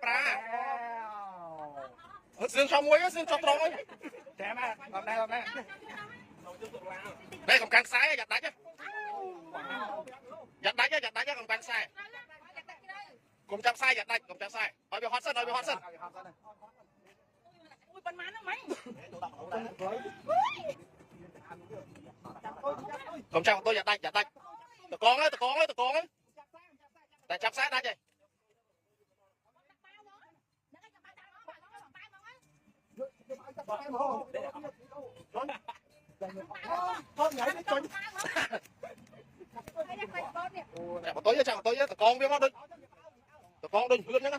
ប្រាសឿងមួយសឿងចោះត្រង់ហ្នឹងចាំណាអត់ដែរនេះកំកាន់ខ្សែយ៉ាត់ដាច់យ៉ាត់ដាច់កំកាន់ខ្សែកុំចាប់ខ្សែយ៉ាត់ដាច់កុំចាប់ខ្សែឲ្យវាហត់សិនអូយប៉ុន្មានហ្នឹងមិញកុំចាប់ទៅយ៉ាត់ដាច់តកងតែចាប់ខ្សែដាច់ហើយកតុយចាំតុយតកងវាមកដូចតកងដូចព្រឿនហ្នឹង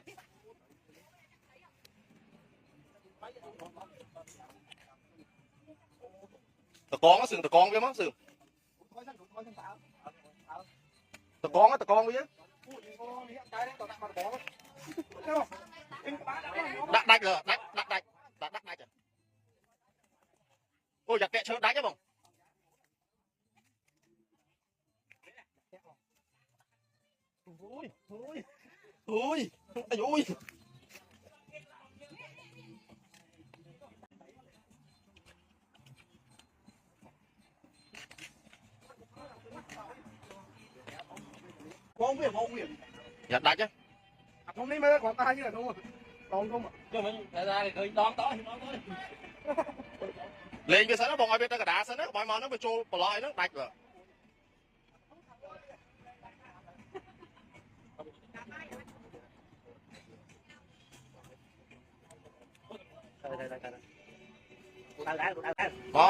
តកងសឹងតកងវាមកសឹងតកងវាដាក់ដាច់អូយ៉ាក់តែឈើដាច់ហ៎បងអូយបងវាយ៉ាដាច់ខ្ញុំនេះមើលគាត់តាយហ្នឹងខ្ញុំមិនតែឃើញដងតលេងវាសិនបងឲ្យវាទៅកដាសិនបងមកហ្នឹងវាចូលប្រឡោះហ្នឹងដាច់បើ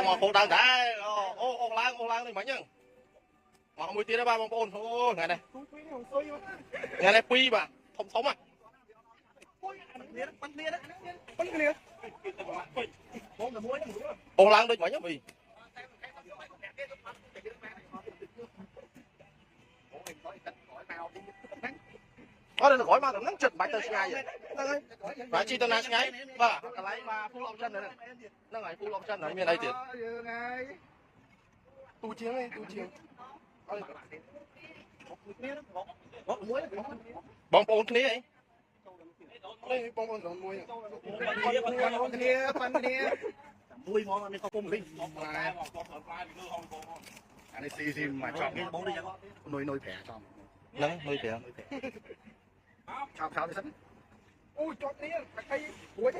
មកពូដើរដែរអូឡើងនេះមិញហ្នឹងមកមួយទៀតដែរបងប្អូនអូថ្ងៃនេះពីរបាទធំហ៎អូឡើងដូចមិញហ្នឹងពីអត់ដល់ក្រោយមកហ្នឹងចិត្តបាច់ទៅឆ្ងាយហ្នឹងហើយបាទជីទៅណាឆ្ងាយបាទកន្លែងមក full option ហ្នឹងហើយ full option ហើយមានអីទៀតយើងហើយទូជាងបងប្អូនគ្នាអីនេះបងប្អូនមួយមួយមកនេះក៏គុំវិញអានេះស៊ីមកចប់នេះបងនេះយ៉ាងនុយប្រាចំហ្នឹងនុយប្រាឆោតទៅសិនអូយជាប់នេះតែរួច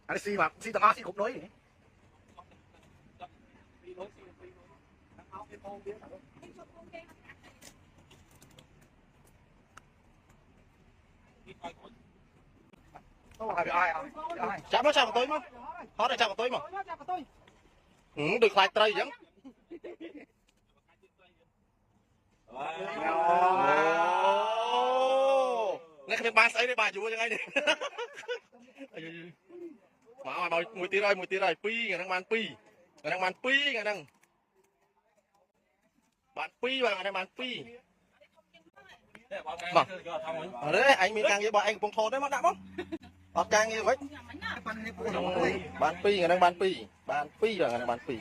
អានេះស៊ីទាំងអស់ស៊ីគ្រប់នុយចាប់មកតុយមកហត់ចាប់តុយមកដូចខ្លាចត្រីអញ្ចឹងនេះខ្ញុំបានស្អីទេបាទយូរយ៉ាងហ្នឹងនេះមកមួយទៀតហើយពីរថ្ងៃហ្នឹងបាន2ថ្ងៃហ្នឹងបាន2ថ្ងៃហ្នឹងបាន2បាទថ្ងៃហ្នឹងបាន2មកអរេអញមានការងាររបស់ឯងកំពុងថតទេមកដាក់មកអត់ការងារមិនបាន2ថ្ងៃហ្នឹងបាន2បាទថ្ងៃហ្នឹងបាន2